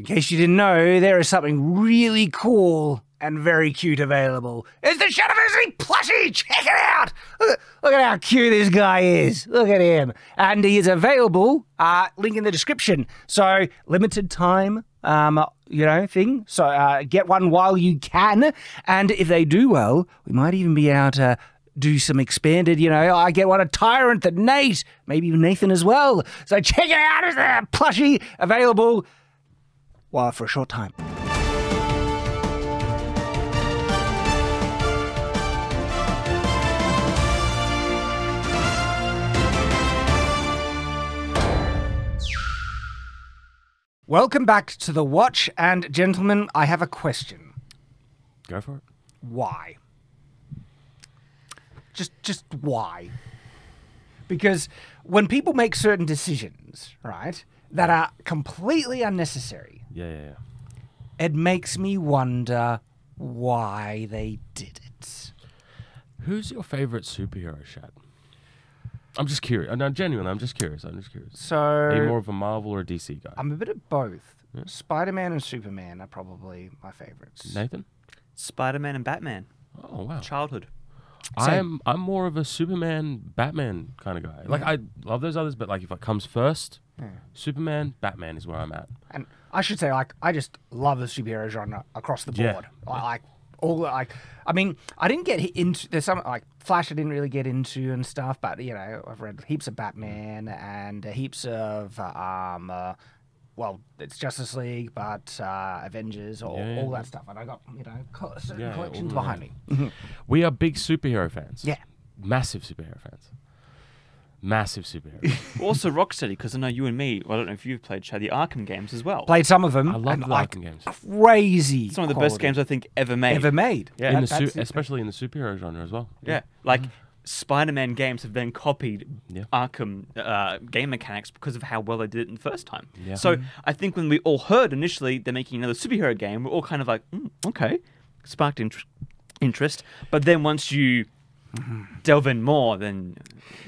In case you didn't know, there is something really cool and very cute available. It's the Shad plushie! Check it out! Look at how cute this guy is. Look at him. And he is available, link in the description. So, limited time, thing. So, get one while you can. And if they do well, we might even be able to do some expanded, I get one of Tyranth and Nate, maybe even Nathan as well. So check it out, it's a plushie available, for a short time. Welcome back to The Watch, and gentlemen, I have a question. Go for it. Why? Just why? Because when people make certain decisions, right, that are completely unnecessary, Yeah. it makes me wonder why they did it. Who's your favorite superhero, Shad? I'm just curious. No, genuinely, I'm just curious. So, are you more of a Marvel or a DC guy? I'm a bit of both. Yeah. Spider-Man and Superman are probably my favorites. Nathan? Spider-Man and Batman. Oh, wow. Childhood. I'm more of a Superman, Batman kind of guy. Like, I love those others, but like if it comes first, Superman, Batman is where I'm at. And I should say, I just love the superhero genre across the board. Yeah. I mean, I didn't get into, there's some, Flash I didn't really get into and stuff, but, I've read heaps of Batman and heaps of, it's Justice League, but Avengers, all that stuff. And I got, certain collections behind me. We are big superhero fans. Yeah. Massive superhero fans. Massive superhero. Also Rocksteady, because I know you and me, I don't know if you've played, Chad, the Arkham games as well. Played some of them. I love the Arkham games. Crazy Some of the best games I think ever made. Yeah. Yeah, Especially in the superhero genre as well. Yeah. Spider-Man games have then copied Arkham game mechanics because of how well they did it in the first time. Yeah. So I think when we all heard initially they're making another superhero game, we're all kind of like, okay, sparked interest. But then once you delve in more, then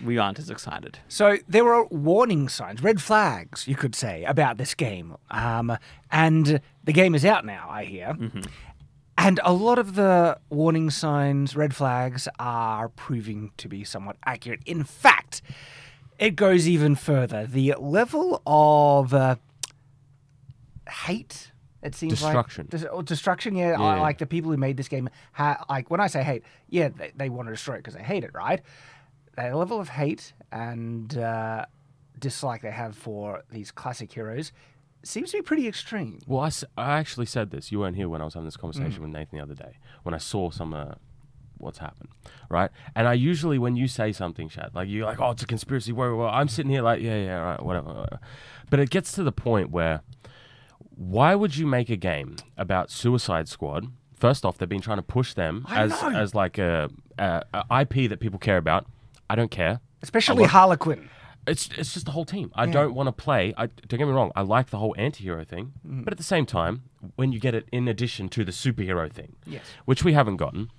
we aren't as excited. So there were warning signs, red flags, you could say, about this game. And the game is out now, I hear. And a lot of the warning signs, red flags, are proving to be somewhat accurate. In fact, it goes even further. The level of hate, it seems Destruction. Destruction, yeah. Like the people who made this game, when I say hate, they want to destroy it because they hate it, right? The level of hate and dislike they have for these classic heroes seems to be pretty extreme. Well, I actually said this. You weren't here when I was having this conversation with Nathan the other day, when I saw some what's happened, right? And I usually, when you say something, Shad, like you're like, oh, it's a conspiracy. Well, I'm sitting here like, yeah, right, whatever. But it gets to the point where, why would you make a game about Suicide Squad? First off, they've been trying to push them as like a IP that people care about. I don't care. Especially Harlequin. It's just the whole team. I don't want to play. Don't get me wrong. I like the whole anti-hero thing. But at the same time, when you get it in addition to the superhero thing, which we haven't gotten,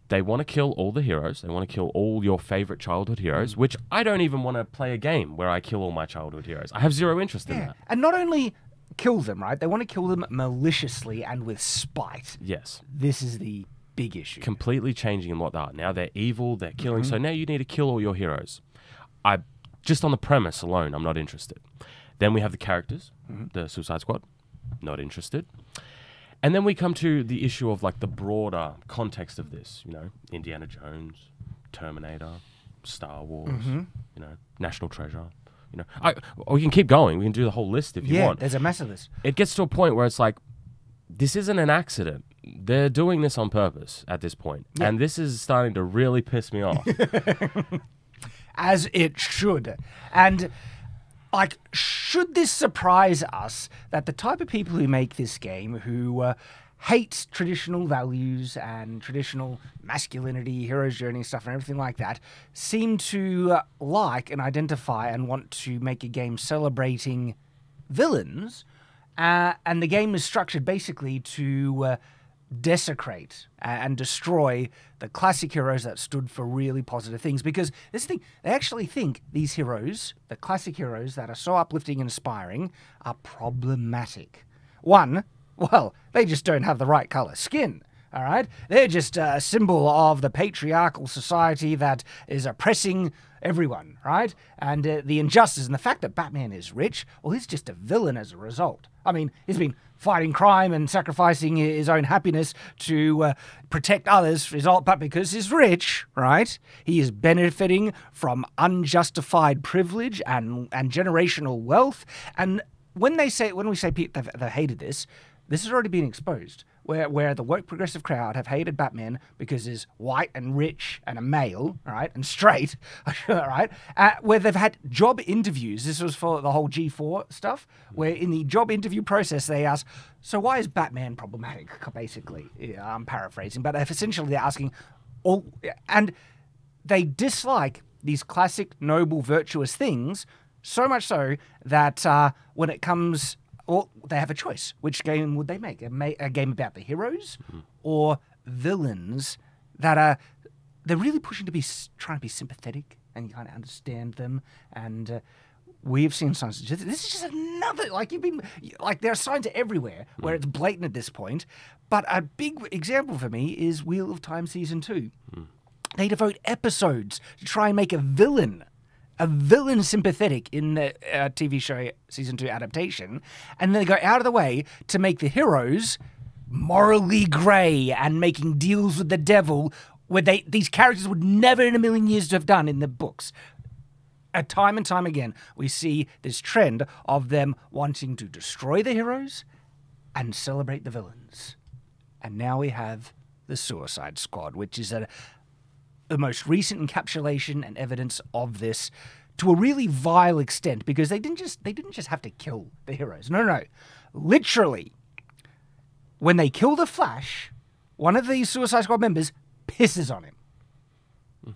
they want to kill all the heroes. They want to kill all your favorite childhood heroes, which I don't even want to play a game where I kill all my childhood heroes. I have zero interest in that. And not only kill them, right? They want to kill them maliciously and with spite. Yes. This is the big issue. Completely changing what they are. Now they're evil, they're killing, so now you need to kill all your heroes. Just on the premise alone, I'm not interested. Then we have the characters, the Suicide Squad, not interested. And then we come to the issue of like the broader context of this, Indiana Jones, Terminator, Star Wars, National Treasure. We can keep going. We can do the whole list if you want. Yeah, there's a massive list. It gets to a point where it's like, this isn't an accident. They're doing this on purpose at this point. Yeah. And this is starting to really piss me off. As it should. And, should this surprise us that the type of people who make this game, who hate traditional values and traditional masculinity, hero's journey stuff and everything like that, seem to like and identify and want to make a game celebrating villains, and the game is structured basically to desecrate and destroy the classic heroes that stood for really positive things. Because this thing, they actually think these heroes, the classic heroes that are so uplifting and inspiring, are problematic. One, well, they just don't have the right color skin. All right? They're just a symbol of the patriarchal society that is oppressing everyone, right? And the injustice and the fact that Batman is rich, well, he's just a villain as a result. I mean, he's been fighting crime and sacrificing his own happiness to protect others, but because he's rich, right? He is benefiting from unjustified privilege and generational wealth. And when we say they hated this has already been exposed. Where the woke progressive crowd have hated Batman because he's white and rich and a male, right, and straight, right, where they've had job interviews. This was for the whole G4 stuff, where in the job interview process they ask, so why is Batman problematic, basically? Yeah, I'm paraphrasing, but essentially they're asking, and they dislike these classic, noble, virtuous things, so much so that when it comes... Well, they have a choice. Which game would they make? A game about the heroes or villains that they're really pushing to trying to be sympathetic and you kind of understand them. And we've seen signs. This is just another, there are signs everywhere where it's blatant at this point. But a big example for me is Wheel of Time Season 2. They devote episodes to try and make a villain sympathetic in the TV show Season 2 adaptation, and then they go out of the way to make the heroes morally grey and making deals with the devil where these characters would never in a million years have done in the books. Time and time again, we see this trend of them wanting to destroy the heroes and celebrate the villains. And now we have the Suicide Squad, which is the most recent encapsulation and evidence of this to a really vile extent, because they didn't just have to kill the heroes. No. Literally, when they kill the Flash, one of these Suicide Squad members pisses on him.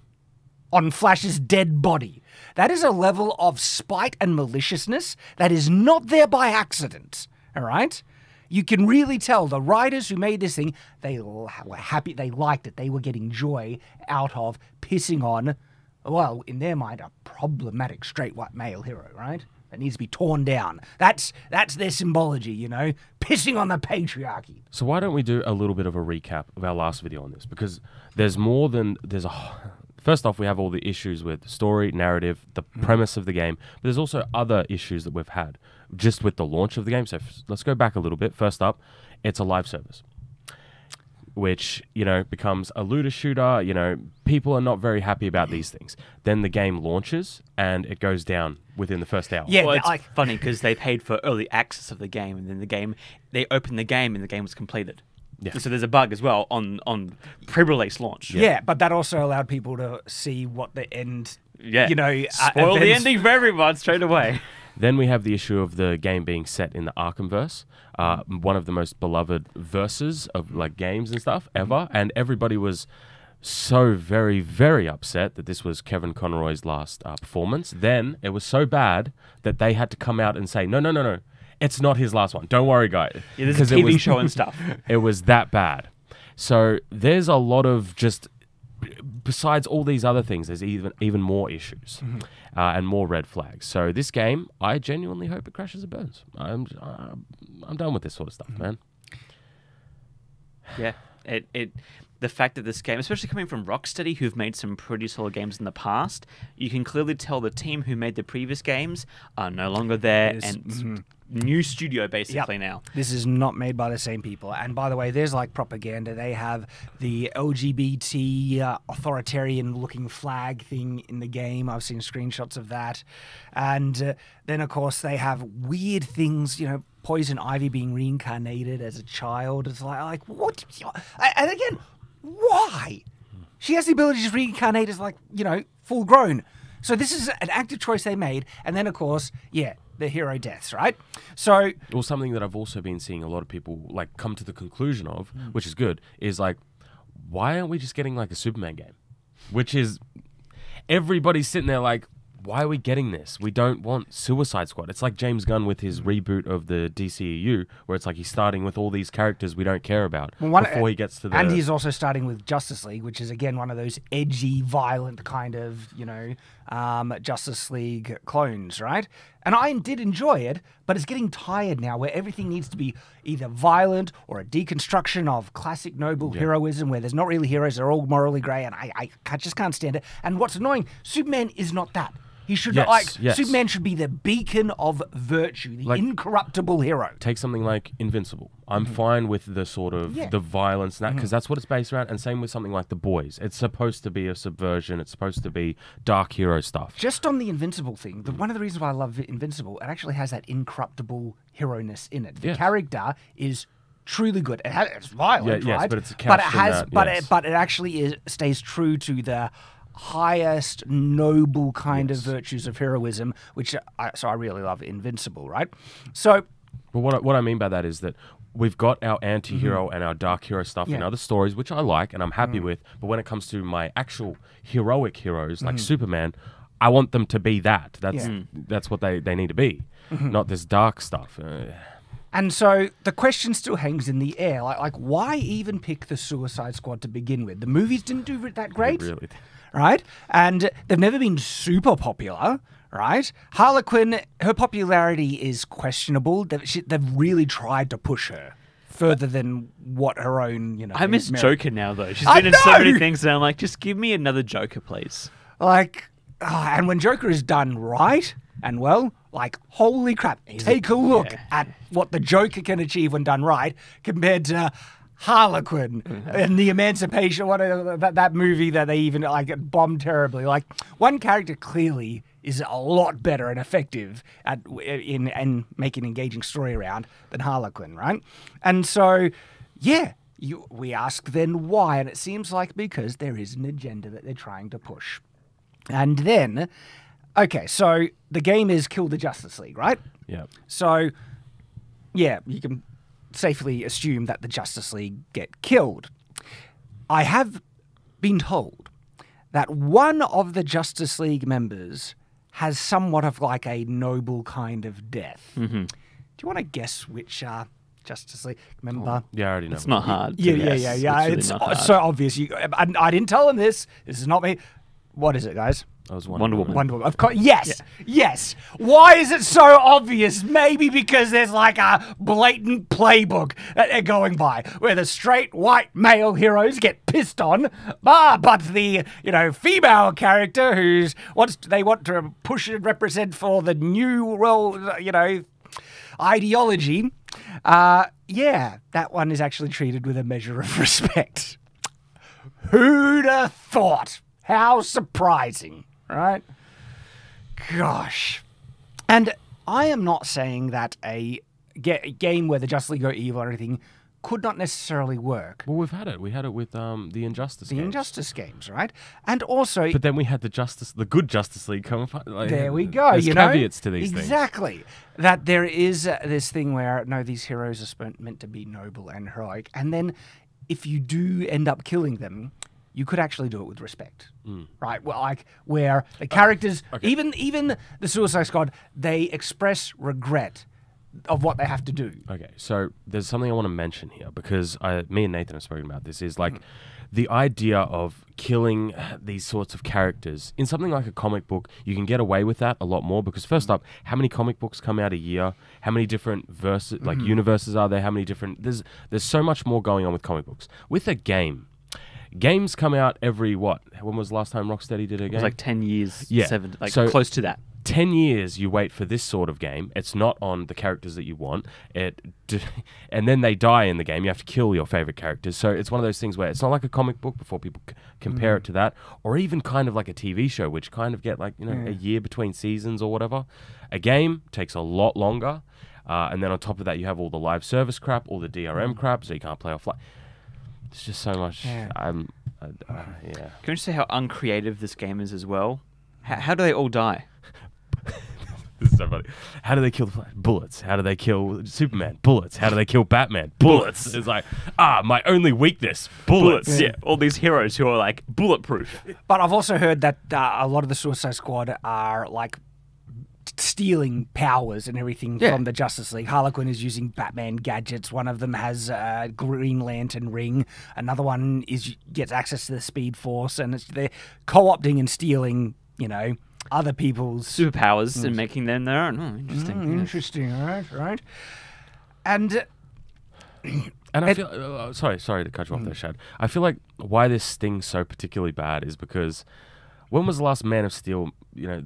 On Flash's dead body. That is a level of spite and maliciousness that is not there by accident. All right? You can really tell the writers who made this thing, they were happy, they liked it. They were getting joy out of pissing on, well, in their mind, a problematic straight white male hero, right? That needs to be torn down. That's their symbology, you know? Pissing on the patriarchy. So why don't we do a little bit of a recap of our last video on this? Because first off, we have all the issues with story, narrative, the premise of the game, but there's also other issues that we've had just with the launch of the game. So let's go back a little bit. First up, it's a live service, which, becomes a looter shooter. People are not very happy about these things. Then the game launches and it goes down within the first hour. Yeah, well, it's funny because they paid for early access of the game, and then they opened the game and the game was completed. Yeah. So there's a bug as well on pre-release launch. Yeah, but that also allowed people to see what the end. Yeah, spoil the ending for everyone straight away. Then we have the issue of the game being set in the Arkhamverse, one of the most beloved verses of games and stuff ever, and everybody was so very, very upset that this was Kevin Conroy's last performance. Then it was so bad that they had to come out and say, no. It's not his last one. Don't worry, guys. Yeah, there's a TV show and stuff. It was that bad. So there's a lot of just... Besides all these other things, there's even more issues and more red flags. So this game, I genuinely hope it crashes and burns. I'm done with this sort of stuff, man. Yeah, the fact that this game, especially coming from Rocksteady, who've made some pretty solid games in the past, you can clearly tell the team who made the previous games are no longer there, and new studio basically now. This is not made by the same people. And by the way, there's propaganda. They have the LGBT authoritarian looking flag thing in the game. I've seen screenshots of that. And then of course they have weird things, Poison Ivy being reincarnated as a child. It's like what? And again, why? She has the ability to reincarnate as full grown. So this is an active choice they made. And then of course, the hero deaths, right? So, well, something that I've also been seeing a lot of people come to the conclusion of, which is good, is why aren't we just getting a Superman game? Which is, everybody's sitting there why are we getting this? We don't want Suicide Squad. It's like James Gunn with his reboot of the DCEU, where it's he's starting with all these characters we don't care about before he gets to the... And he's also starting with Justice League, which is, again, one of those edgy, violent kind of, Justice League clones, right? And I did enjoy it, but it's getting tired now where everything needs to be either violent or a deconstruction of classic noble heroism where there's not really heroes, they're all morally grey, and I just can't stand it. And what's annoying, Superman is not that. He should Superman should be the beacon of virtue, the incorruptible hero. Take something like Invincible. I'm fine with the sort of the violence and that because that's what it's based around. And same with something like The Boys. It's supposed to be a subversion. It's supposed to be dark hero stuff. Just on the Invincible thing, one of the reasons why I love Invincible, it actually has that incorruptible hero-ness in it. The character is truly good. It's violent, right? Yes, but it's but it actually stays true to the highest noble kind of virtues of heroism, which I really love Invincible, right? So, but what I mean by that is that we've got our anti-hero and our dark hero stuff in other stories, which I like and I'm happy with. But when it comes to my actual heroic heroes like Superman, I want them to be that. That's what they need to be, not this dark stuff. And so the question still hangs in the air. Like why even pick the Suicide Squad to begin with? The movies didn't do that great. They really. Right? And they've never been super popular, right? Harlequin, her popularity is questionable. They've really tried to push her further than what her own, I miss Joker now, though. She's been in so many things, and I'm like, just give me another Joker, please. And when Joker is done right and well, holy crap, take a look at what the Joker can achieve when done right compared to Harlequin and the Emancipation, that movie that they even bombed terribly. One character clearly is a lot better and effective in making an engaging story around than Harlequin, right? And so, we ask then why, and it seems like because there is an agenda that they're trying to push. And then, so the game is Kill the Justice League, right? Yeah. So, you can safely assume that the Justice League get killed. I have been told that one of the Justice League members has somewhat of a noble kind of death. Do you want to guess which Justice League member? I already know. It's not hard. Yeah. It's so obvious. I didn't tell them this. This is not me. What is it, guys? I was Wonder Woman. Wonder Woman. Of course. Yes. Why is it so obvious? Maybe because there's a blatant playbook that they're going by, where the straight white male heroes get pissed on, but the female character they want to push and represent for the new world, ideology. That one is actually treated with a measure of respect. Who'd have thought? How surprising. Right? Gosh. And I am not saying that a game where the Justice League go evil or anything could not necessarily work. Well, we've had it. We had it with the Injustice games. The Injustice games, right? And also... But then we had the good Justice League come... there we go, There's caveats to these things. Exactly. That there is this thing where, no, these heroes are meant to be noble and heroic. And then if you do end up killing them... you could actually do it with respect, right? Well, where the characters, even the Suicide Squad, they express regret of what they have to do. Okay, so there's something I want to mention here because me and Nathan have spoken about this. Is the idea of killing these sorts of characters in something like a comic book. You can get away with that a lot more because first up, how many comic books come out a year? How many different universes are there? How many different? There's so much more going on with comic books. With a game. Games come out every what? When was the last time Rocksteady did a game? It was 10 years. Yeah. 7, close to that. 10 years you wait for this sort of game. It's not on the characters that you want. And then they die in the game. You have to kill your favorite characters. So it's one of those things where it's not like a comic book before people compare it to that, or even kind of like a TV show, which kind of get a year between seasons or whatever. A game takes a lot longer. And then on top of that, you have all the live service crap, all the DRM crap, so you can't play offline. It's just so much. Yeah. Can you say how uncreative this game is as well? How do they all die? This is so funny. How do they kill the Flash? Bullets. How do they kill Superman? Bullets. How do they kill Batman? Bullets. It's my only weakness. Bullets. Yeah, all these heroes who are bulletproof. But I've also heard that a lot of the Suicide Squad are stealing powers and everything from the Justice League. Harlequin is using Batman gadgets. One of them has a Green Lantern ring. Another one gets access to the Speed Force, and they're co-opting and stealing, other people's superpowers and making them their own. Oh, interesting. Yes. Interesting, right. And I feel sorry to cut you off there, Shad. I feel like why this stings so particularly bad is because when was the last Man of Steel? You know,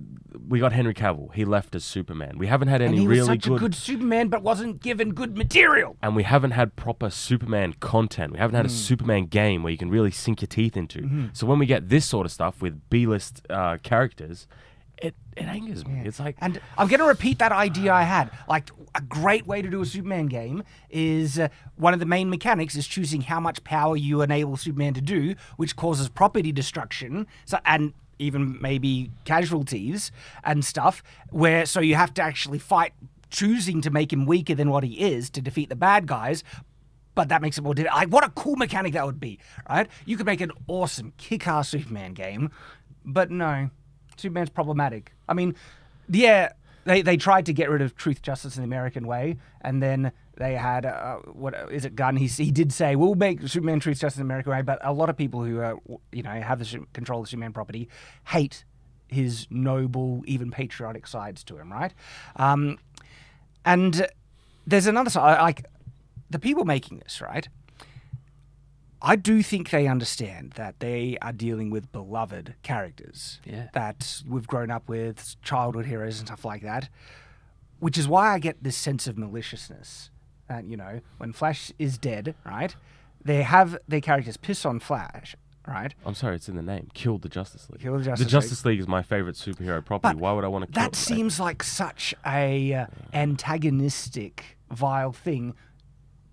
we got Henry Cavill. He left as Superman. We haven't had any he was really such a good Superman, but wasn't given good material. And we haven't had proper Superman content. We haven't had a Superman game where you can really sink your teeth into. So when we get this sort of stuff with B-list characters, it angers me. It's like, and I'm going to repeat that idea I had. Like, a great way to do a Superman game is one of the main mechanics is choosing how much power you enable Superman to do, which causes property destruction. And even maybe casualties and stuff, so you have to actually fight, choosing to make him weaker than what he is to defeat the bad guys, but that makes it more difficult. Like, what a cool mechanic that would be, right? You could make an awesome, kick-ass Superman game, but no, Superman's problematic. I mean, yeah, they tried to get rid of truth, justice, and the American way, and then they had, Gunn? He did say, we'll make Superman truth, justice, and the American way, but a lot of people who, have the control of the Superman property hate his noble, even patriotic sides to him, right? And there's another side, like, the people making this, right? I do think they understand that they are dealing with beloved characters that we've grown up with, childhood heroes and stuff like that, which is why I get this sense of maliciousness. That, when Flash is dead, right, they have their characters piss on Flash, right? I'm sorry, it's in the name. Kill the Justice League. Kill the Justice League. The Justice League is my favorite superhero property. Why would I want to kill that? That seems like such a antagonistic, vile thing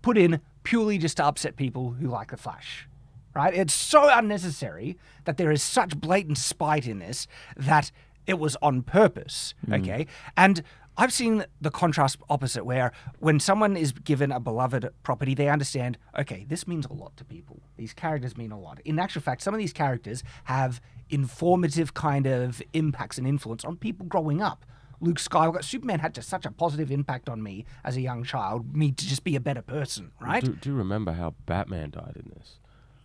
put in purely just to upset people who like the Flash, right? It's so unnecessary that there is such blatant spite in this that it was on purpose, okay? And I've seen the contrast opposite, where when someone is given a beloved property, they understand, okay, this means a lot to people. These characters mean a lot. In actual fact, some of these characters have informative kind of impacts and influence on people growing up. Luke Skywalker, Superman had just such a positive impact on me as a young child, me to just be a better person, right? Do you remember how Batman died in this?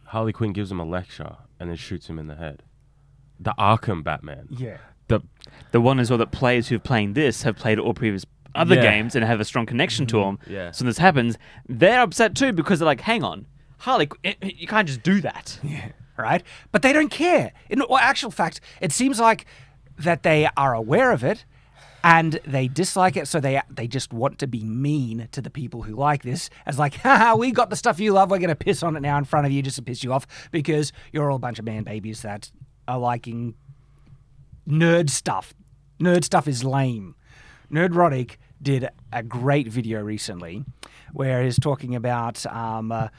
Harley Quinn gives him a lecture and then shoots him in the head. The Arkham Batman. Yeah. The one as well that players who've playing this have played all previous other games and have a strong connection to them. Yeah. So when this happens, they're upset too because they're like, hang on, Harley, you can't just do that. Yeah. Right? But they don't care. In actual fact, it seems like that they are aware of it and they dislike it, so they just want to be mean to the people who like this, as like, haha, we got the stuff you love, we're going to piss on it now in front of you just to piss you off because you're all a bunch of man babies that are liking nerd stuff. Nerd stuff is lame. Nerdrotic did a great video recently where he's talking about the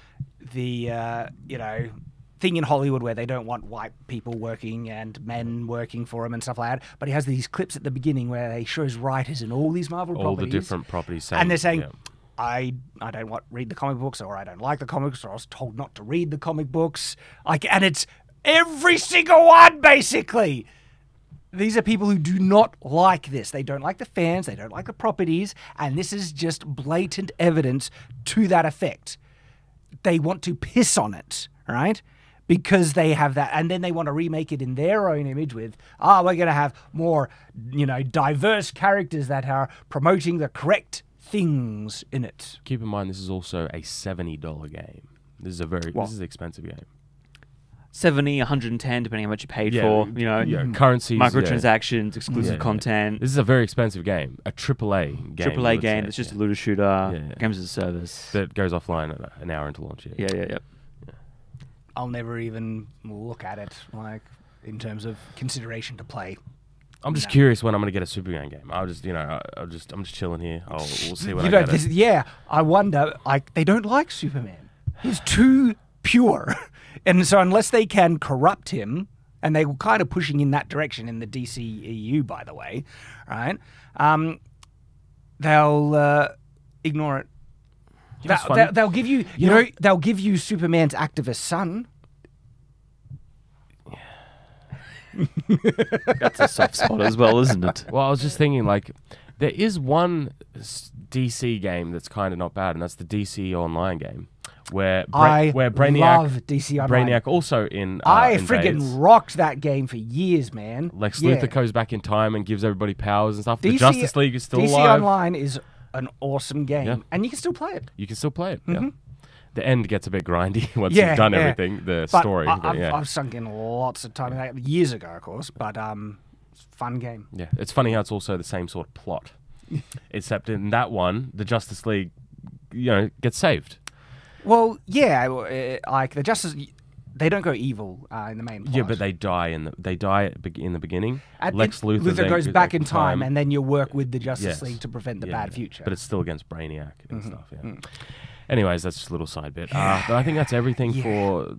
thing in Hollywood where they don't want white people working and men working for them and stuff like that. But he has these clips at the beginning where they show his writers in all these Marvel properties. All the different properties. And they're saying, I don't read the comic books, or I don't like the comics, or I was told not to read the comic books. And it's every single one, basically. These are people who do not like this. They don't like the fans. They don't like the properties. And this is just blatant evidence to that effect. They want to piss on it, right? Because they have that. And then they want to remake it in their own image with, we're going to have more, diverse characters that are promoting the correct things in it. Keep in mind, this is also a $70 game. This is an expensive game. 70, 110, depending on how much you paid for, currencies, microtransactions, exclusive content. This is a very expensive game, a AAA game. AAA game. It's just a looter shooter, games as a service that goes offline an hour into launch. Yeah. I'll never even look at it in terms of consideration to play. I'm just curious when I'm going to get a Superman game. I'm just chilling here. We'll see when I get it. Yeah, I wonder. They don't like Superman. He's too pure. And so unless they can corrupt him, and they were kind of pushing in that direction in the DCEU, by the way, right? They'll ignore it. They'll give you, they'll give you Superman's activist son. That's a soft spot as well, isn't it? Well, I was just thinking, there is one DC game that's kind of not bad, and that's the DC Online game. where I Brainiac love DC Online. Brainiac also in I invades. friggin' rocked that game for years, man. Lex Yeah. Luthor goes back in time and gives everybody powers and stuff. the DC Justice League is still DC alive. Online is an awesome game, Yeah. and you can still play it. You can still play it. Yeah. The end gets a bit grindy once Yeah, you've done yeah. everything. The But story. but yeah. I've sunk in lots of time in that years ago, of course, but it's a fun game. Yeah, it's funny how it's also the same sort of plot, except in that one, the Justice League, gets saved. Well, yeah, like the Justice, they don't go evil in the main plot. Yeah, but they die in the beginning. Lex Luthor then goes back in time, and then you work with the Justice Yes. League to prevent the bad future. But it's still against Brainiac and stuff. Yeah. Anyways, that's just a little side bit. But I think that's everything for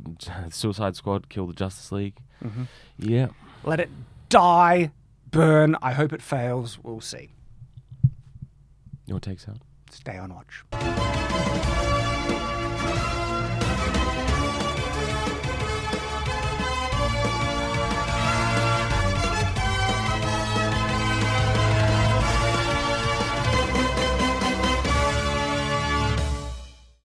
Suicide Squad. Kill the Justice League. Yeah. Let it die, burn. I hope it fails. We'll see. Your takes out. Stay on watch.